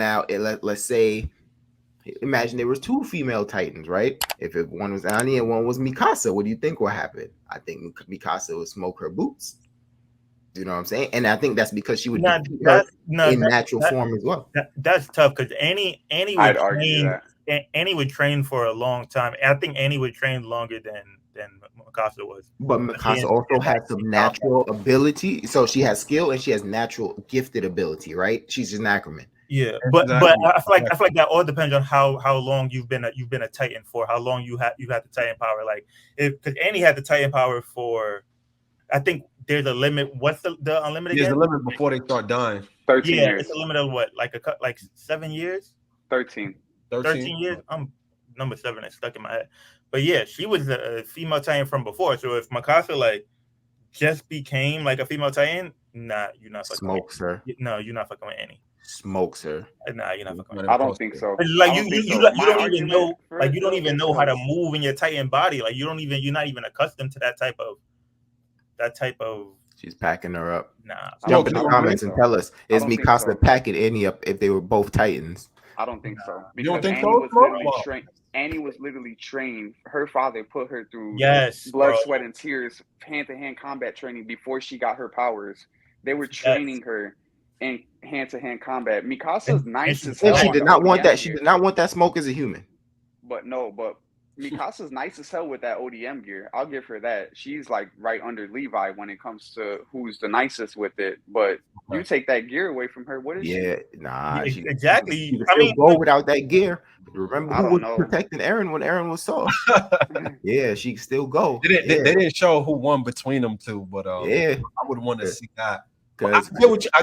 now, let's say, imagine there was 2 female Titans, right? If one was Annie and one was Mikasa, what do you think will happen? I think Mikasa would smoke her boots. You know what I'm saying? And I think that's because she would defeat her in natural form as well. That's tough because Annie I'd argue that. Annie would train for a long time. I think Annie would train longer than Mikasa was. But Mikasa also has some natural ability. So she has skill and she has natural gifted ability, right? She's just an acronym. Yeah, but I feel like that all depends on how long you've been a Titan for, how long you had the Titan power. Like because Annie had the Titan power for, I think there's a limit. What's the unlimited? There's a limit before they start dying. 13 years. It's a limit of what, like 7 years? 13 years. Number 7 is stuck in my head. But yeah, she was a female Titan from before. So if Mikasa like just became like a female Titan, nah, you're not fucking smokes her. No, you're not fucking with Annie. Smokes her. Nah, you're not fucking with I don't think so. Like you don't even know, like you don't even know how to move in your Titan body. Like you're not even accustomed to that type of. She's packing her up. Nah. Jump in the comments and tell us, is Mikasa packing Annie up if they were both Titans? I don't think so. You don't think Annie was literally trained. Her father put her through blood, sweat, and tears, hand-to-hand combat training before she got her powers. They were training her in hand-to-hand combat. Mikasa's nice as hell. She did not want that. She did not want that smoke as a human. But Mikasa's nice as hell with that ODM gear. I'll give her that. She's like right under Levi when it comes to who's the nicest with it. But you take that gear away from her, what is she? Yeah, nah. Exactly. She go without that gear. Remember who was protecting Eren when Eren was soft? Yeah, she could still go. They didn't show who won between them two, but I would want to see that. I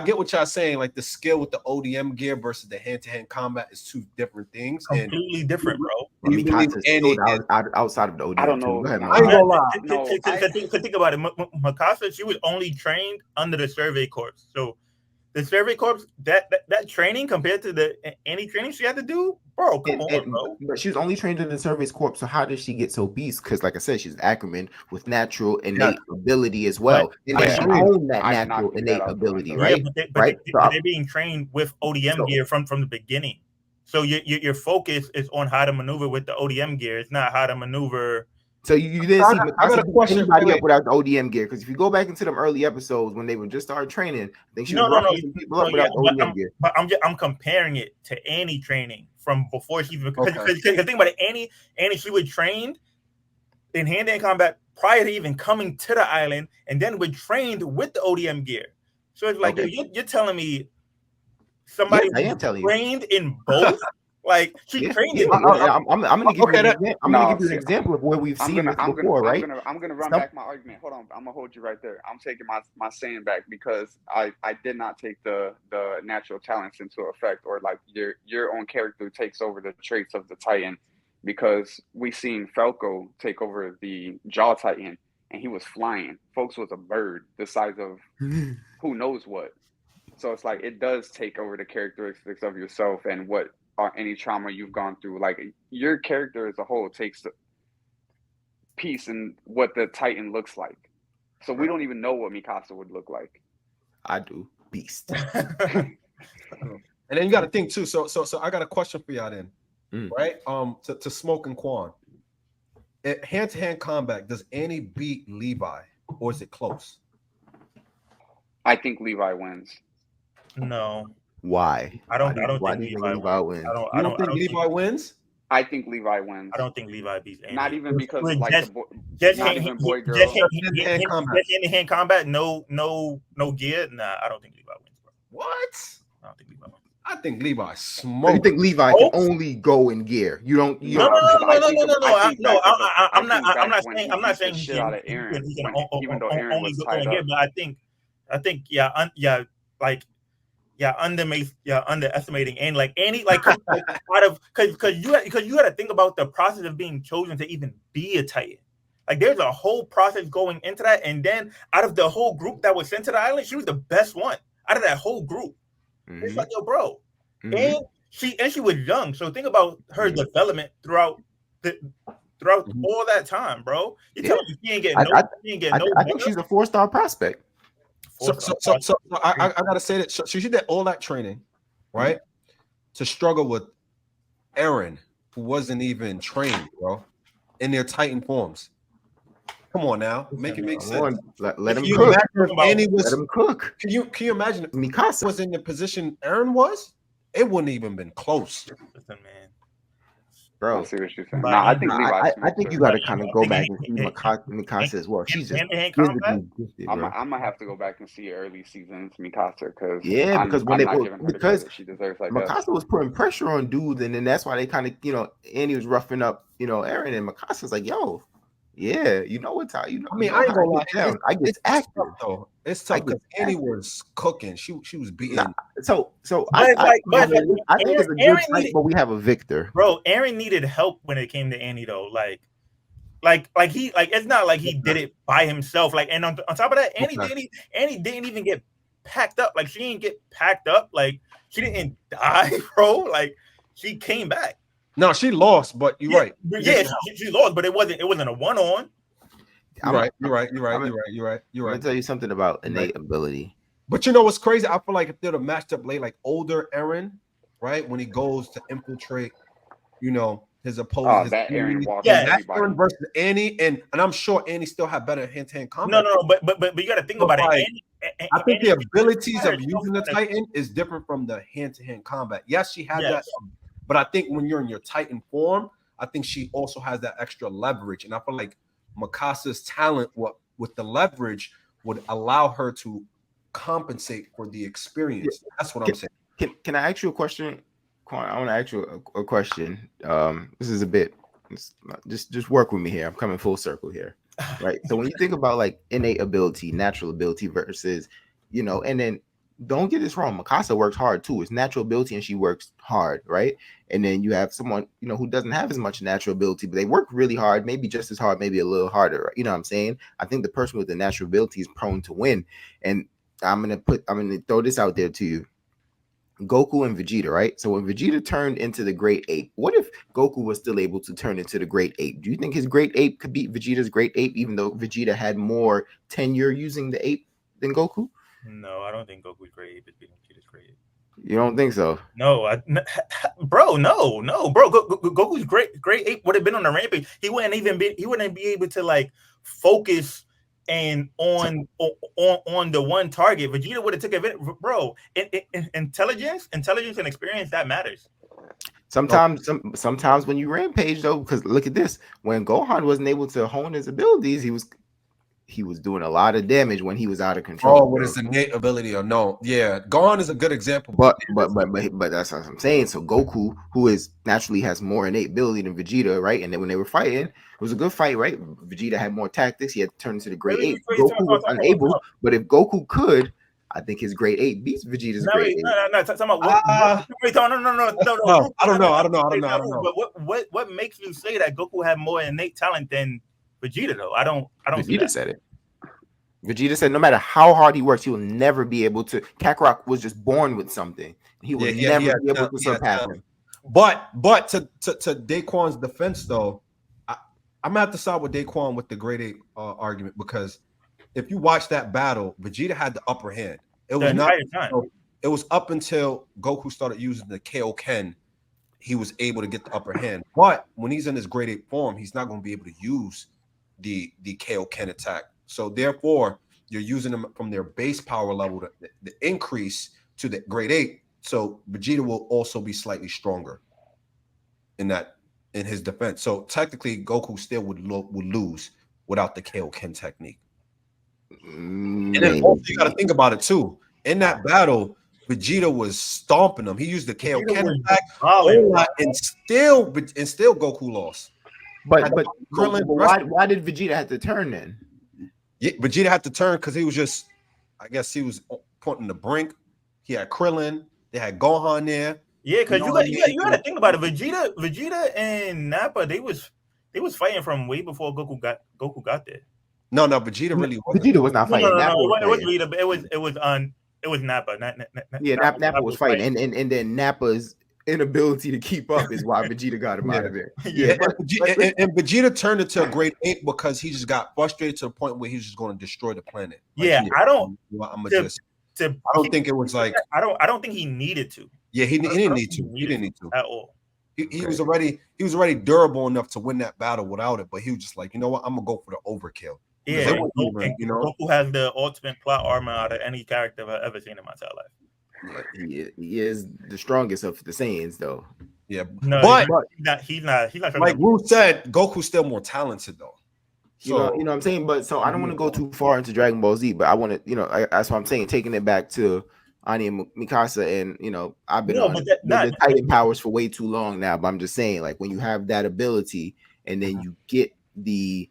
get what y'all saying. Like the skill with the ODM gear versus the hand-to-hand combat is 2 different things. Completely different, bro. Outside of the ODM. I don't know. I ain't gonna lie. Think about it. Mikasa, she was only trained under the Survey Corps. So the Survey Corps, that training compared to any training she had to do, bro, come on, bro. But she was only trained in the Survey Corps, so how did she get so beast? Because, like I said, she's Ackerman with natural innate ability as well. And she owned that natural innate ability, right? But they're being trained with ODM gear from the beginning. So your focus is on how to maneuver with the ODM gear. It's not how to maneuver. So you didn't see anybody up without the ODM gear, because if you go back into them early episodes when they would just start training, I think she was people up without the ODM gear. But I'm comparing it to Annie training from before she even because think about it, Annie she was trained in hand-to-hand combat prior to even coming to the island, and then was trained with the ODM gear. So it's like you're telling me somebody trained in both. Like she trained it. I'm gonna give you an example of where we've seen this before, right? I'm gonna run back my argument. Hold on, I'm gonna hold you right there. I'm taking my saying back because I did not take the natural talents into effect, or like your own character takes over the traits of the Titan, because we seen Falco take over the Jaw Titan and he was flying. Folks was a bird the size of who knows what. So it's like it does take over the characteristics of yourself and what any trauma you've gone through. Like your character as a whole takes the piece in what the Titan looks like. So we don't even know what Mikasa would look like. I do. Beast. And then you got to think too. So I got a question for y'all then, right? To Smoke and Quan. At hand-to-hand combat, does Annie beat Levi, or is it close? I think Levi wins. No. Why? I don't think Levi wins. I don't think Levi wins. I think Levi wins. I don't think Levi beats Annie. Not even because just hand-to-hand combat, no gear. Nah, I don't think Levi wins, bro. What? I don't think Levi wins. I think Levi smoked. You think Levi can only go in gear? You don't. No. I'm not saying he can only go in gear, but I think underestimating Annie, like Annie, like because you got to think about the process of being chosen to even be a Titan. Like there's a whole process going into that, and then out of the whole group that was sent to the island, she was the best one out of that whole group. Mm-hmm. It's like, yo, bro, and she was young, so think about her development throughout all that time, bro. You telling me she ain't getting I think she's a 4-star prospect. So I gotta say that she did all that training, right? to struggle with Eren, who wasn't even trained, bro, in their Titan forms? Come on now, make it make Come sense. on, let Can him you cook. imagine if Annie Let was? him cook. Can you imagine if Mikasa was in the position Eren was? It wouldn't even been close. Listen, man. I bro. see what you're saying. But No, I think Levi I smoked think her. you got to kind of go think back and see Mikasa as well. She's just hand-to-hand combat. physically gifted, I'm bro. gonna have to go back and see early seasons Mikasa because Yeah, because when I'm they not were giving her the because credit she deserves. I guess. Mikasa was putting pressure on dudes, and then that's why they kind of Andy was roughing up Aaron, and Mikasa's like, yo, yeah, you know what's how I mean, I ain't how gonna I lie. get down. I get It's active. tough though. It's tough because Annie was cooking. She was beating. Nah, so But I think it's a good Aaron fight, needed, but we have a victor. bro. Aaron needed help when it came to Annie though. Like he it's not like he did it by himself. Like, and on top of that, Annie didn't even get packed up. Like, she didn't get packed up. Like, she didn't die, bro. Like, she came back. No, she lost, but you're right. Yeah, she lost, but it wasn't a one-on. You're right. I'm gonna tell you something about innate ability. But you know what's crazy? I feel like if they'd have matched up late, like older Eren, right, when he goes to infiltrate, his opponent. That Eren walked Eren versus Annie, and I'm sure Annie still had better hand-to-hand combat. No, but you got to think about it. I think the abilities of using the Titan is different from the hand-to-hand combat. Yes, she had that, but I think when you're in your Titan form, I think she also has that extra leverage, and I feel like Mikasa's talent, with the leverage, would allow her to compensate for the experience. That's what I'm saying. Can I ask you a question? I want to ask you a question. This is a bit, just work with me here. I'm coming full circle here, right? So when you think about like innate ability, natural ability versus, and then don't get this wrong, Mikasa works hard too. It's natural ability and she works hard, right? And then you have someone, who doesn't have as much natural ability, but they work really hard, maybe just as hard, maybe a little harder. Right? You know what I'm saying? I think the person with the natural ability is prone to win. And I'm gonna throw this out there to you. Goku and Vegeta, right? So when Vegeta turned into the Great Ape, what if Goku was still able to turn into the Great Ape? Do you think his Great Ape could beat Vegeta's Great Ape, even though Vegeta had more tenure using the ape than Goku? No, I don't think Goku's Great Ape is beating Vegeta's Great Ape. You don't think so? No, bro, bro. Goku's Great Ape would have been on the rampage. He wouldn't be able to like focus and on the one target. Vegeta would have took advantage, bro. Intelligence and experience, that matters. Sometimes when you rampage though, because look at this, when Gohan wasn't able to hone his abilities, he was doing a lot of damage when he was out of control. Oh, what is innate ability or no? Yeah, Gohan is a good example. But that's what I'm saying. So Goku, who naturally has more innate ability than Vegeta, right? And then when they were fighting, it was a good fight, right? Vegeta had more tactics. He had to turn into the Great Ape. Goku was unable, but if Goku could, I think his Great Ape beats Vegeta's Great Ape. No. I don't know. But what makes you say that Goku had more innate talent than Vegeta though? I don't. Vegeta said it. Vegeta said no matter how hard he works, he will never be able to. Kakarot was just born with something. He will never be able to surpass him. But to Daquan's defense, though, I'm gonna have to side with Daquan with the Great Ape argument, because if you watch that battle, Vegeta had the upper hand. It was not. It was up until Goku started using the Kaioken, he was able to get the upper hand. But when he's in his Great Ape form, he's not going to be able to use the Kaioken attack. So therefore, you're using them from their base power level, the increase to the Great Ape. So Vegeta will also be slightly stronger in his defense. So technically, Goku still would lose without the Kaioken technique. And then also you got to think about it too. In that battle, Vegeta was stomping him. He used the Kaioken attack, and still Goku lost. But why did Vegeta have to turn then? Yeah, Vegeta had to turn because he was just, I guess he was pointing the brink. He had Krillin. They had Gohan there. Yeah, because you got to think about it. Vegeta and Nappa, they was fighting from way before Goku got there. No, Vegeta really wasn't. Vegeta was not fighting. No, it was Vegeta. It was Nappa. Nappa was fighting, and then Nappa's inability to keep up is why Vegeta got him out of there. And Vegeta turned into a Great Ape because he just got frustrated to the point where he was just going to destroy the planet. I don't think it was like I don't think he needed to. Yeah, he didn't need to. He didn't need to at all. He was already durable enough to win that battle without it. But he was just like, you know what, I'm gonna go for the overkill. Yeah, Goku has the ultimate plot armor out of any character I've ever seen in my entire life. Yeah, he is the strongest of the Saiyans, though. Yeah, no, but he's not. Like Wu said, Goku's still more talented though. So, you know what I'm saying? But so I don't want to go too far into Dragon Ball Z, but I want to, that's what I'm saying, taking it back to Ani and Mikasa, and I've been on the Titan powers for way too long now. But I'm just saying, like, when you have that ability and then you get the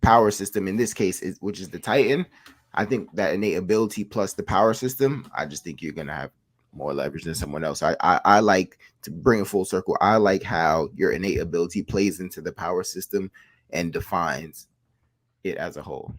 power system in this case, which is the Titan, I think that innate ability plus the power system, I just think you're gonna have more leverage than someone else. I like, to bring it full circle, I like how your innate ability plays into the power system and defines it as a whole.